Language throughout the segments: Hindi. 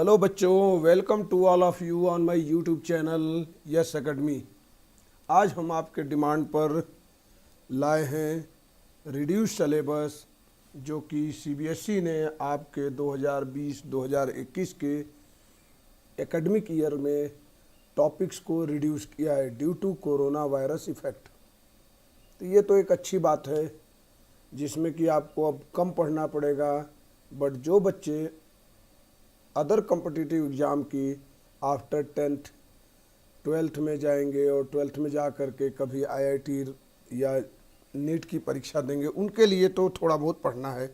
हेलो बच्चों, welcome to all of you on my YouTube channel yes academy. आज हम आपके डिमांड पर लाए हैं रिड्यूस सिलेबस, जो कि सीबीएसई ने आपके 2020-2021 के एकेडमिक ईयर में टॉपिक्स को रिड्यूस किया है due to corona virus effect. तो ये तो एक अच्छी बात है जिसमें कि आपको अब कम पढ़ना पड़ेगा, बट जो बच्चे अदर कॉम्पिटिटिव एग्ज़ाम की आफ्टर 10th 12th में जाएंगे और 12th में जा कर के कभी आईआईटी या नीट की परीक्षा देंगे, उनके लिए तो थोड़ा बहुत पढ़ना है।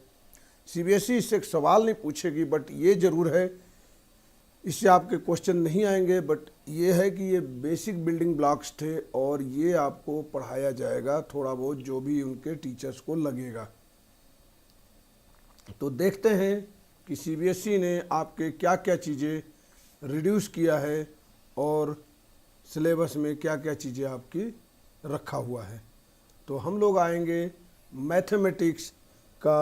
सीबीएसई इससे एक सवाल नहीं पूछेगी, बट ये ज़रूर है इससे आपके क्वेश्चन नहीं आएंगे, बट ये है कि ये बेसिक बिल्डिंग ब्लॉक्स थे और ये आपको पढ़ाया जाएगा थोड़ा बहुत जो भी उनके टीचर्स को लगेगा। तो देखते हैं कि सीबीएसई ने आपके क्या क्या चीज़ें रिड्यूस किया है और सिलेबस में क्या क्या चीज़ें आपकी रखा हुआ है। तो हम लोग आएंगे मैथमेटिक्स का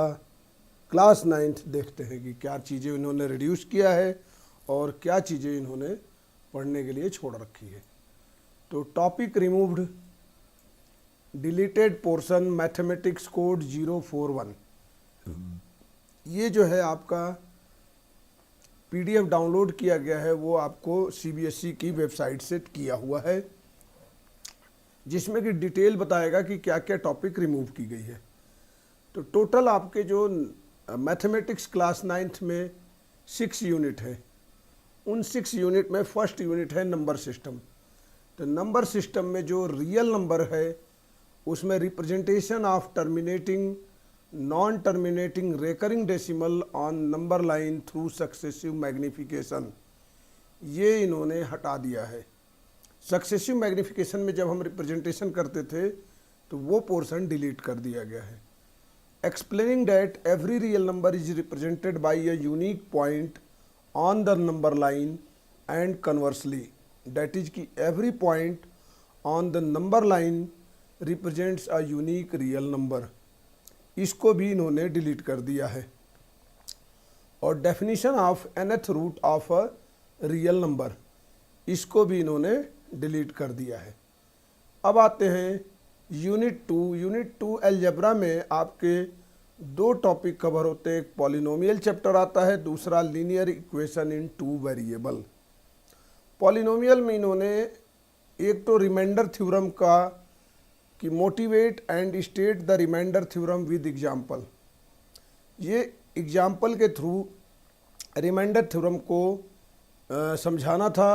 क्लास 9th, देखते हैं कि क्या चीज़ें इन्होंने रिड्यूस किया है और क्या चीज़ें इन्होंने पढ़ने के लिए छोड़ रखी है। तो topic removed, deleted portion, mathematics code 041, ये जो है आपका पीडीएफ डाउनलोड किया गया है, वो आपको सीबीएसई की वेबसाइट से किया हुआ है, जिसमें कि डिटेल बताएगा कि क्या क्या टॉपिक रिमूव की गई है। तो टोटल आपके जो मैथमेटिक्स क्लास 9th में 6 यूनिट है, उन 6 यूनिट में फर्स्ट यूनिट है नंबर सिस्टम। तो नंबर सिस्टम में जो रियल नंबर है उसमें representation of terminating, non terminating, recurring decimal on number line through successive magnification, ये इन्होंने हटा दिया है। सक्सेसिव मैग्निफिकेशन में जब हम रिप्रेजेंटेशन करते थे तो वो पोर्शन डिलीट कर दिया गया है। Explaining that every real number is represented by a unique point on the number line and conversely, that is कि every point on the number line represents a unique real number, इसको भी इन्होंने डिलीट कर दिया है। और definition of nth root of a real number, इसको भी इन्होंने डिलीट कर दिया है। अब आते हैं यूनिट 2। यूनिट 2 अलजेब्रा में आपके 2 टॉपिक कवर होते हैं, एक पॉलिनोमियल चैप्टर आता है, दूसरा linear equation in 2 variable. Polynomial में इन्होंने एक तो रिमाइंडर थ्योरम का कि motivate and state the remainder theorem with example, ये एग्जाम्पल के थ्रू रिमाइंडर थ्योरम को समझाना था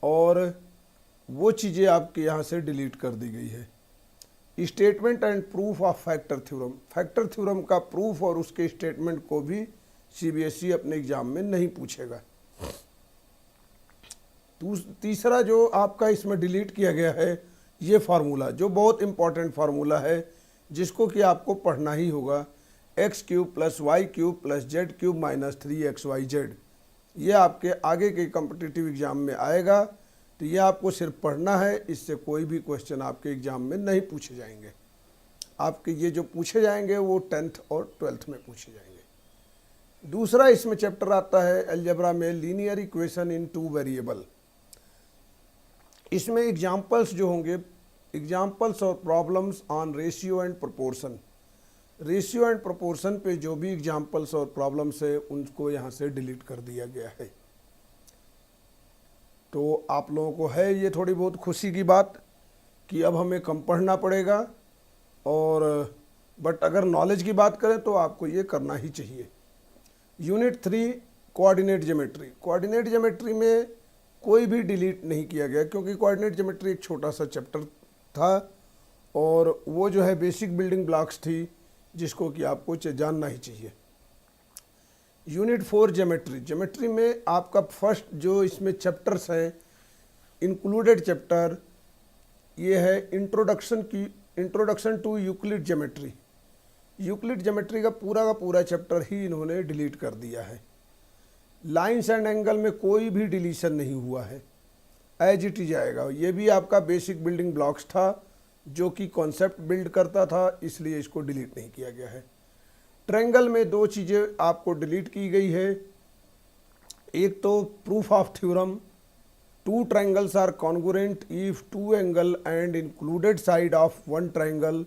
और वो चीज़ें आपके यहाँ से डिलीट कर दी गई है। Statement and proof of factor theorem, factor theorem का प्रूफ और उसके स्टेटमेंट को भी सीबीएसई अपने एग्जाम में नहीं पूछेगा। तीसरा जो आपका इसमें डिलीट किया गया है, ये फार्मूला जो बहुत इंपॉर्टेंट फार्मूला है जिसको कि आपको पढ़ना ही होगा, x³ + y³ + z³ - 3xyz, ये आपके आगे के कॉम्पिटिटिव एग्जाम में आएगा। तो ये आपको सिर्फ पढ़ना है, इससे कोई भी क्वेश्चन आपके एग्जाम में नहीं पूछे जाएंगे। आपके ये जो पूछे जाएंगे वो 10th और 12th में पूछे जाएंगे। दूसरा इसमें चैप्टर आता है अलजेब्रा में लीनियर इक्वेशन इन 2 वेरिएबल। इसमें एग्जाम्पल्स जो होंगे, एग्जाम्पल्स और problems on ratio and proportion, ratio and proportion पे जो भी एग्जाम्पल्स और प्रॉब्लम्स है उनको यहाँ से डिलीट कर दिया गया है। तो आप लोगों को है ये थोड़ी बहुत खुशी की बात कि अब हमें कम पढ़ना पड़ेगा, और बट अगर नॉलेज की बात करें तो आपको ये करना ही चाहिए। Unit 3 coordinate geometry, coordinate geometry में कोई भी डिलीट नहीं किया गया क्योंकि कोऑर्डिनेट ज्योमेट्री एक छोटा सा चैप्टर था और वो जो है बेसिक बिल्डिंग ब्लॉक्स थी जिसको कि आपको जानना ही चाहिए। यूनिट 4 ज्योमेट्री, ज्योमेट्री में आपका फर्स्ट जो इसमें चैप्टर्स हैं, इंक्लूडेड चैप्टर ये है introduction to Euclid geometry. Euclid geometry का पूरा चैप्टर ही इन्होंने डिलीट कर दिया है। लाइन्स एंड एंगल में कोई भी डिलीशन नहीं हुआ है, एज इट इज आएगा। ये भी आपका बेसिक बिल्डिंग ब्लॉक्स था जो कि कॉन्सेप्ट बिल्ड करता था, इसलिए इसको डिलीट नहीं किया गया है। ट्रायंगल में 2 चीज़ें आपको डिलीट की गई है, एक तो proof of theorem, two triangles are congruent if two angle and included side of one triangle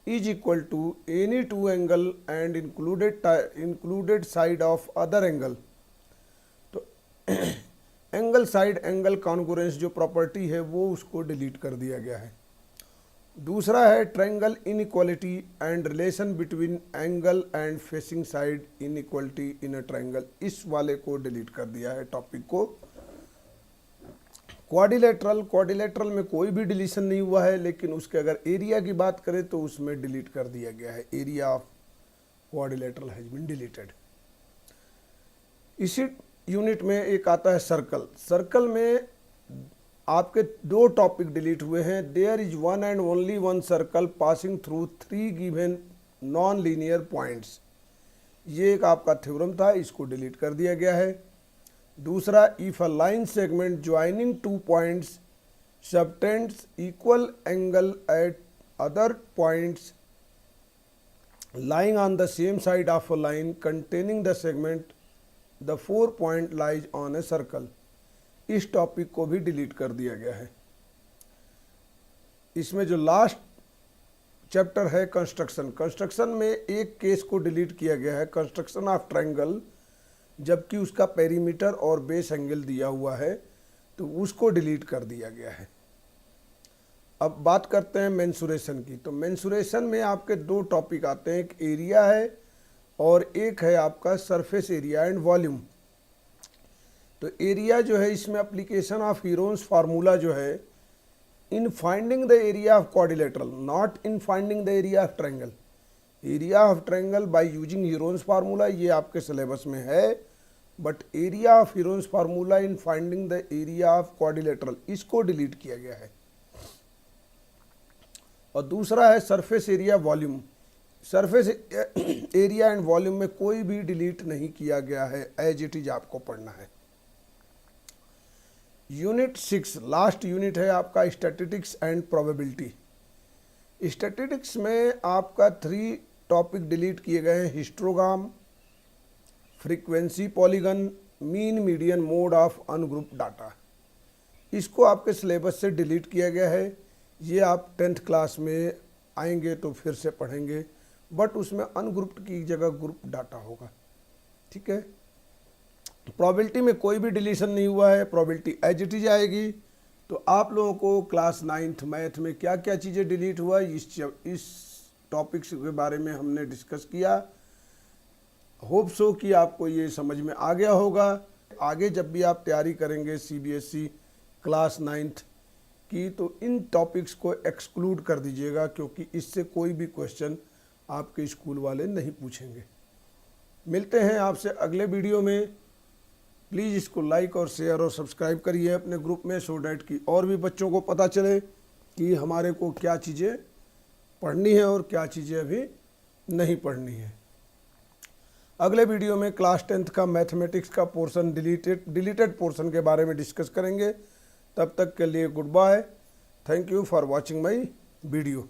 is equal to any two angle and included side of other angle. तो एंगल साइड एंगल कॉन्ग्रुएंस जो प्रॉपर्टी है वो उसको डिलीट कर दिया गया है। दूसरा है triangle inequality and relation between angle and facing side inequality in a triangle, इस वाले को डिलीट कर दिया है टॉपिक को। क्वाड्रिलेटरल में कोई भी डिलीशन नहीं हुआ है, लेकिन उसके अगर एरिया की बात करें तो उसमें डिलीट कर दिया गया है। Area of quadrilateral has been deleted. इसी यूनिट में एक आता है सर्कल। सर्कल में आपके दो टॉपिक डिलीट हुए हैं। There is one and only one circle passing through three given non linear points, ये एक आपका थ्योरम था, इसको डिलीट कर दिया गया है। दूसरा, if a line segment joining two points subtends equal angle eight other points lying on the same side of a line containing the segment, the 4 point lies on a circle, इस टॉपिक को भी डिलीट कर दिया गया है। इसमें जो लास्ट चैप्टर है कंस्ट्रक्शन में एक केस को डिलीट किया गया है, कंस्ट्रक्शन ऑफ ट्रायंगल, जबकि उसका पेरीमीटर और बेस एंगल दिया हुआ है तो उसको डिलीट कर दिया गया है। अब बात करते हैं मेंसुरेशन की। तो मेंसुरेशन में आपके दो टॉपिक आते हैं, एक एरिया है और एक है आपका सरफेस एरिया एंड वॉल्यूम। तो एरिया जो है इसमें एप्लीकेशन ऑफ हीरोन्स फार्मूला जो है in finding the area of quadrilateral, not in finding the area of triangle. Area of triangle by using Heron's formula ये आपके सिलेबस में है, but area of Heron's formula in finding the area of quadrilateral, इसको डिलीट किया गया है। और दूसरा है surface area volume. Surface area and volume में कोई भी डिलीट नहीं किया गया है, एज इट इज आपको पढ़ना है। यूनिट 6 लास्ट यूनिट है आपका स्टैटिस्टिक्स एंड प्रोबेबिलिटी। स्टैटिस्टिक्स में आपका 3 टॉपिक डिलीट किए गए हैं, histogram, frequency polygon, mean median mode of ungroup data. इसको आपके सिलेबस से डिलीट किया गया है। ये आप 10th क्लास में आएंगे तो फिर से पढ़ेंगे, बट उसमें अनग्रुप्ड की जगह ग्रुप डाटा होगा, ठीक है। प्रोबेबिलिटी में कोई भी डिलीशन नहीं हुआ है, प्रोबेबिलिटी एज इट इज आएगी। तो आप लोगों को क्लास 9th मैथ में क्या क्या चीज़ें डिलीट हुआ इस टॉपिक्स के बारे में हमने डिस्कस किया। होप सो कि आपको ये समझ में आ गया होगा। आगे जब भी आप तैयारी करेंगे CBSE क्लास 9th की, तो इन टॉपिक्स को एक्सक्लूड कर दीजिएगा, क्योंकि इससे कोई भी क्वेश्चन आपके स्कूल वाले नहीं पूछेंगे। मिलते हैं आपसे अगले वीडियो में। प्लीज़ इसको लाइक और शेयर और सब्सक्राइब करिए अपने ग्रुप में, सो डैट कि और भी बच्चों को पता चले कि हमारे को क्या चीज़ें पढ़नी है और क्या चीज़ें अभी नहीं पढ़नी है। अगले वीडियो में क्लास 10th का मैथमेटिक्स का पोर्शन डिलीटेड पोर्शन के बारे में डिस्कस करेंगे। तब तक के लिए goodbye. Thank you for watching my video.